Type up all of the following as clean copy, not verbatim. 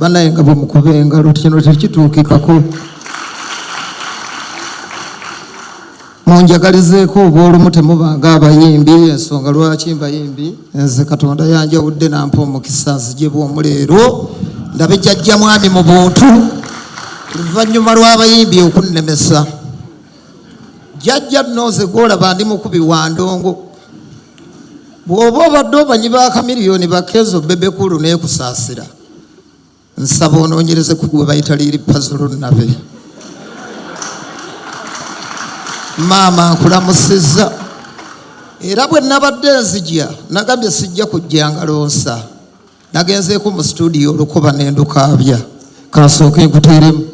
banaye nga bwe mukuba engalo kino tekituukikako. Munjagalizeeko oba olumu temubanga abayimbi, ensonga lwaki mbayimbi. Nze Katonda yanjawudde nampa omukisa nzijebwamu leero ndabe jjajja mwami mu buntu oluvannyuma lw'abayimbi okunnemesa. Jjajja nnoze gwolaba ndi mukubi wa ndongo. Bw'oba obadde obanyi ba Chameleon ba Kenzo Bebe kulu neekusaasira, nsaba onoonyereze ku gwe bayita Lil Pazo nabe. Maama nkulamusizza era bwe nabadde nzija nagambye sijja kujja ngalonsa. Nagenzeeko mu studio olukuba n'endukaabya kansooke nkuteeremu.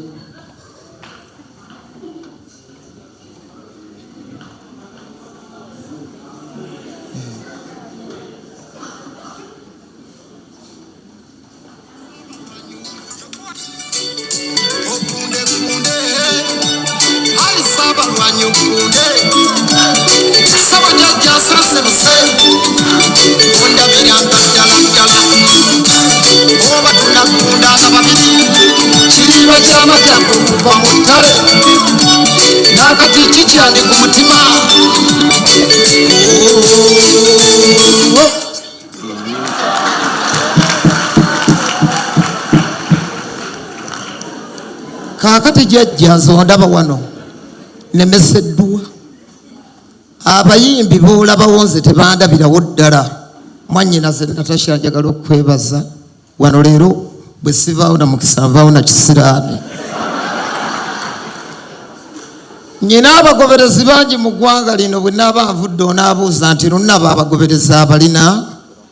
Kaakati jjajja nze ondaba wano nemeseddwa. Abayimbi boolabawo nze tebandabirawo ddala. Mwannyina ze Natasha njagala okwebaza wano leero bwe sivaawo na mukisa nvaawo na kisiraani. Nyina abagoberezi bangi mu ggwanga lino bwe naaba nvudde onaabuuza nti lunnaba abagoberezi abalina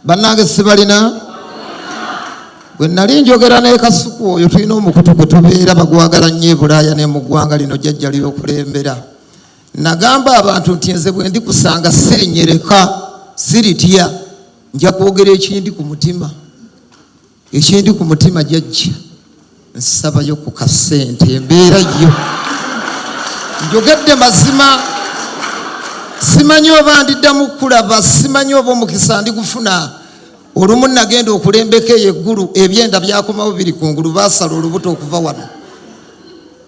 bannange sibalina. Bwe nali njogera ne Kasuku oyo tulina omukutu gwe tubeera bagwagala nnyo e Bulaaya ne mu ggwanga lino jjajja ly'okulembera. Nagamba abantu nti nze bwe ndikusanga sirinyereka siritya, nja kwogera ekindi ku mutima. Ekindi ku mutima jjajja nsabayo ku kasente embeera yo. Njogedde mazima, simanyi oba ndiddamu kulaba, simanyi oba omukisa ndigufuna. Olumu nagenda okulembeka eggulu ebyenda byakomawo biri kungulu baasala olubuto okuva wano.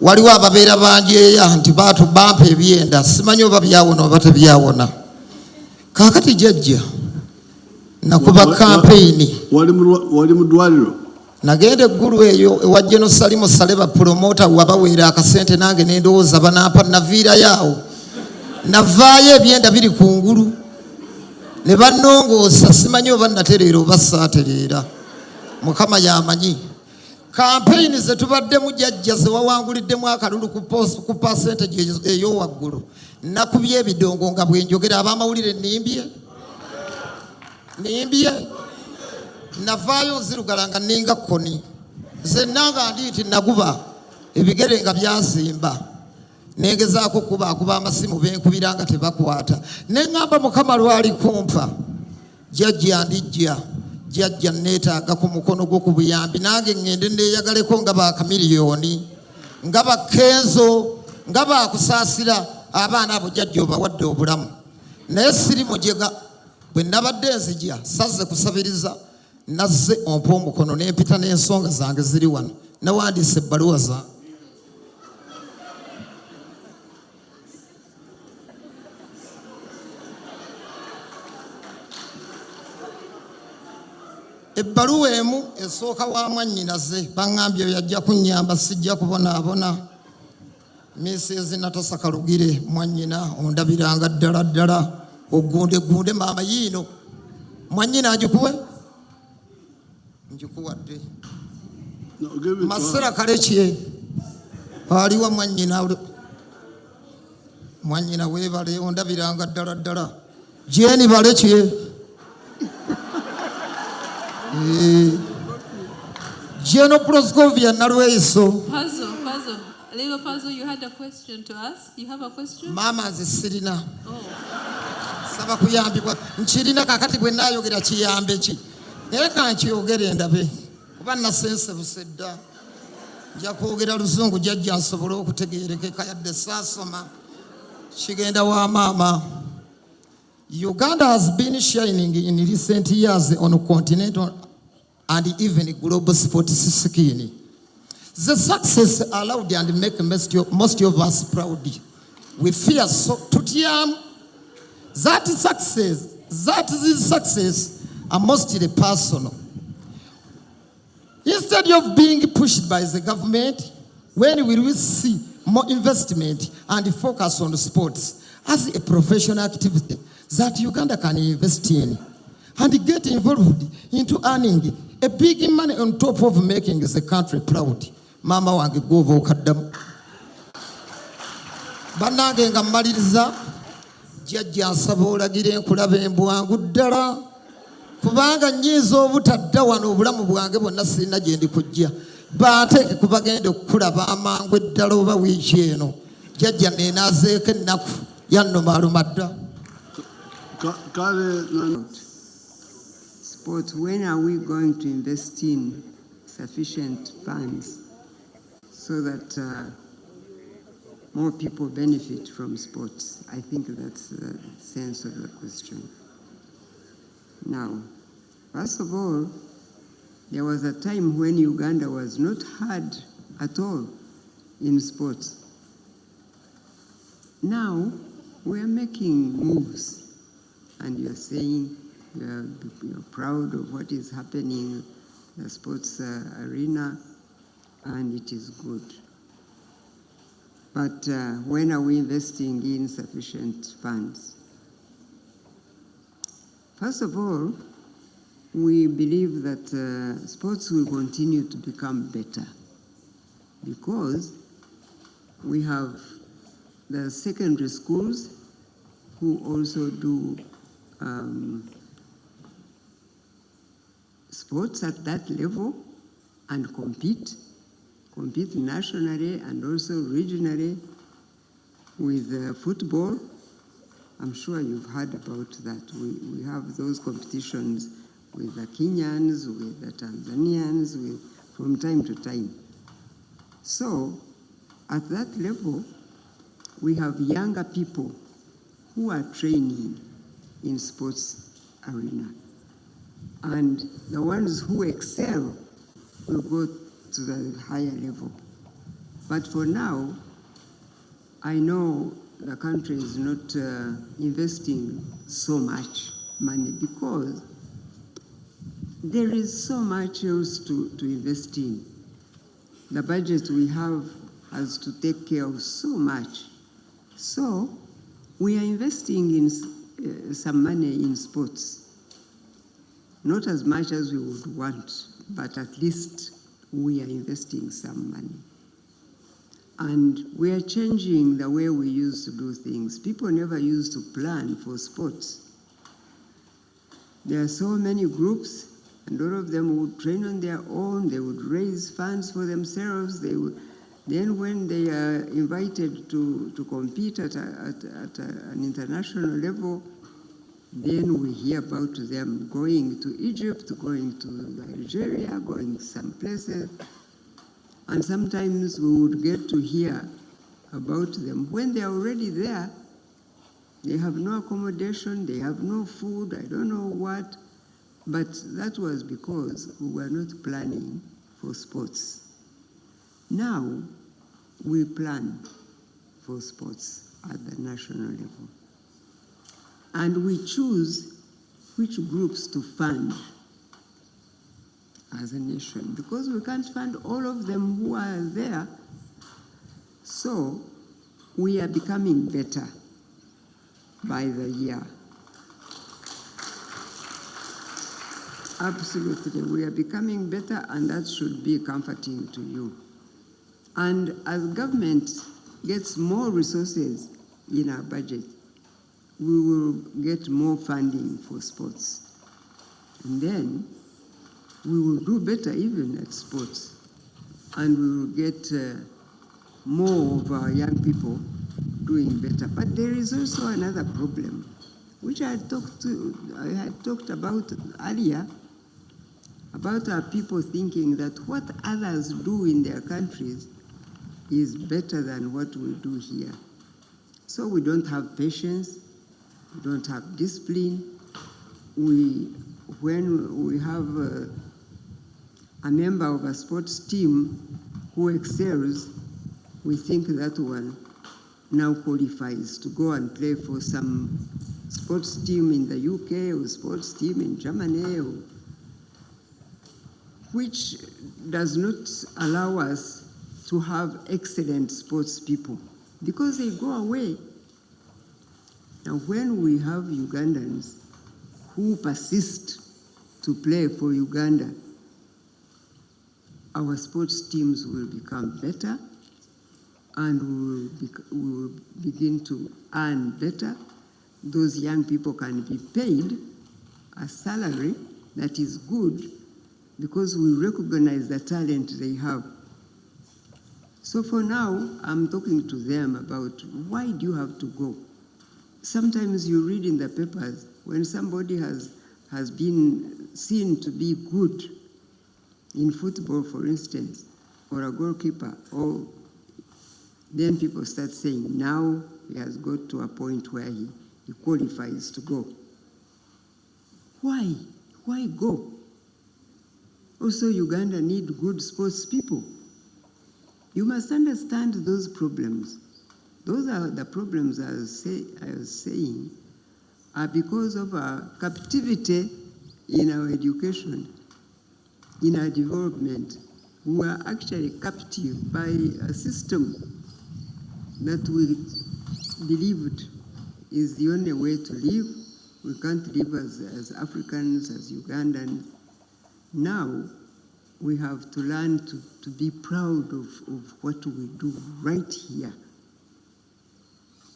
Waliwo ababeera banjeeya nti bampa ebyenda, simanyi oba byawona oba tebyawona. Kaakati jjajja nakuba kampeyini. Wali mu ddwaliro? Nagenda eggulu eyo ewa General Salimu Saleba promota wabaweera akasente nange nendowooza banampa naviirayo awo. Navaayo ebyenda biri kungulu. Ne bannongoosa simanyi oba natereera oba saatereera. Mukama y'amanyi. Kampeyini ze tubaddemu jjajja ze wawanguliddemu akalulu ku percentage ey'owaggulu. Nakubye ebidongo nga bwe njogera ab'amawulire nimbye. Navaayo nzirugala nga ninga kkoni. Zenna nga ndi nti naguba ebigere nga byansimba. Negezaako kuba amasimu benkubira nga tebakwata. Ne ngamba Mukama lwali kumpa. Jjajja ndijja. Jjajja neetaaga ku mukono gwo ku buyambi. Nange ngende neeyagaleko nga ba Chameleon, nga ba Kenzo, nga baakusaasira abaana abo jjajja obawadde obulamu. Naye siri mujega. Bwe nabadde nzija sazze kusabiriza. Nazze ompa omukono n'empita n'ensonga zange ziri wano. Nawandiise ebbaluwa zange. Ebbaluwa emu esooka wa mwannyinaze baŋŋambye yajja kunnyamba sijja kubonaabona. Mrs. Natasha Kalugire mwannyina ondabiranga ddala ddala ogunde maama yiino. Mwannyina agikuwe? Njikuwadde. Masera Kalekye aliwa mwannyina. Mwannyina weebale ondabiranga ddala ddala. Jeni Balekye. General Proscovia Narweso. Pazo. Lil Pazo, you had a question to ask? You have a question? Mama zisirina. Oh. Saba kuyambibwa. Nchirina kakati bwe nayogera kiyambe ki. Naye kankiyogere ndabe. Kuba nasense busedda. Nja kwogera Luzungu jjajja nsobole okutegeerekeka yadde saasoma. Kigenda wa maama. Uganda has been shining in recent years on continental and even global sports scene. The success allowed and make most of us proud. We fear so to that this success are mostly personal. Instead of being pushed by the government, when we will see more investment and focus on sports as a professional activity that Uganda can invest in and get involved into earning a big money on top of making the country proud. Mama wange gova okaddamu. Bannange nga mmaliriza, jjajja nsaba olagire enkulaba embwangu ddala kubanga nnyiiza obutadda wano obulamu bwange bwonna sirina gye ndikujja. Banteeke ku bagenda okukulaba amangu eddala oba wiiki eno. Jjajja neenaazeeko ennaku yannomaluma dda. Sports, when are we going to invest in sufficient funds so that more people benefit from sports? I think that's the sense of the question. Now, first of all, there was a time when Uganda was not hard at all in sports. Now, we are making moves, and you're saying you're proud of what is happening in the sports arena, and it is good. But when are we investing in sufficient funds? First of all, we believe that sports will continue to become better because we have the secondary schools who also do sports at that level and compete nationally and also regionally with football. I'm sure you've heard about that. We have those competitions with the Kenyans, with the Tanzanians, from time to time. So at that level, we have younger people who are training in sports arena. And the ones who excel will go to the higher level. But for now, I know the country is not investing so much money because there is so much else to invest in. The budget we have has to take care of so much. So we are investing in some money in sports. Not as much as we would want, but at least we are investing some money. And we are changing the way we used to do things. People never used to plan for sports. There are so many groups, and all of them would train on their own. They would raise funds for themselves. Then when they are invited to compete at an international level, then we hear about them going to Egypt, going to Nigeria, going some places. And sometimes we would get to hear about them when they're already there. They have no accommodation, they have no food, I don't know what. But that was because we were not planning for sports. Now, we plan for sports at the national level. And we choose which groups to fund as a nation, because we can't fund all of them who are there. So we are becoming better by the year. Absolutely, we are becoming better, and that should be comforting to you. And as government gets more resources in our budget, we will get more funding for sports. And then we will do better even at sports. And we will get more of our young people doing better. But there is also another problem, which I had talked about earlier, about our people thinking that what others do in their countries is better than what we do here. So we don't have patience, we don't have discipline. When we have a member of a sports team who excels, we think that one now qualifies to go and play for some sports team in the UK or sports team in Germany, which does not allow us to have excellent sports people because they go away. Now, when we have Ugandans who persist to play for Uganda, our sports teams will become better and we will begin to earn better. Those young people can be paid a salary that is good because we recognize the talent they have. So for now, I'm talking to them about why do you have to go? Sometimes you read in the papers when somebody has been seen to be good in football, for instance, or a goalkeeper, or then people start saying, now he has got to a point where he qualifies to go. Why? Why go? Also, Uganda need good sports people. You must understand those problems. Those are the problems I was saying are because of our captivity in our education, in our development. We are actually captive by a system that we believed is the only way to live. We can't live as Africans, as Ugandans. Now, we have to learn to be proud of what we do right here.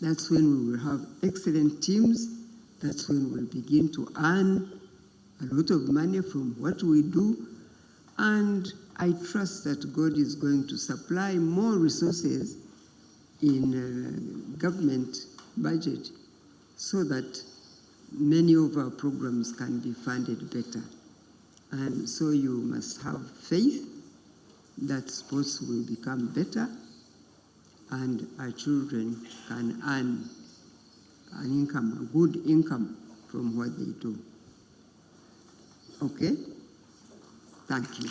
That's when we will have excellent teams. That's when we'll begin to earn a lot of money from what we do. And I trust that God is going to supply more resources in government budget so that many of our programs can be funded better. And so you must have faith that sports will become better and our children can earn an income, a good income from what they do. Okay? Thank you.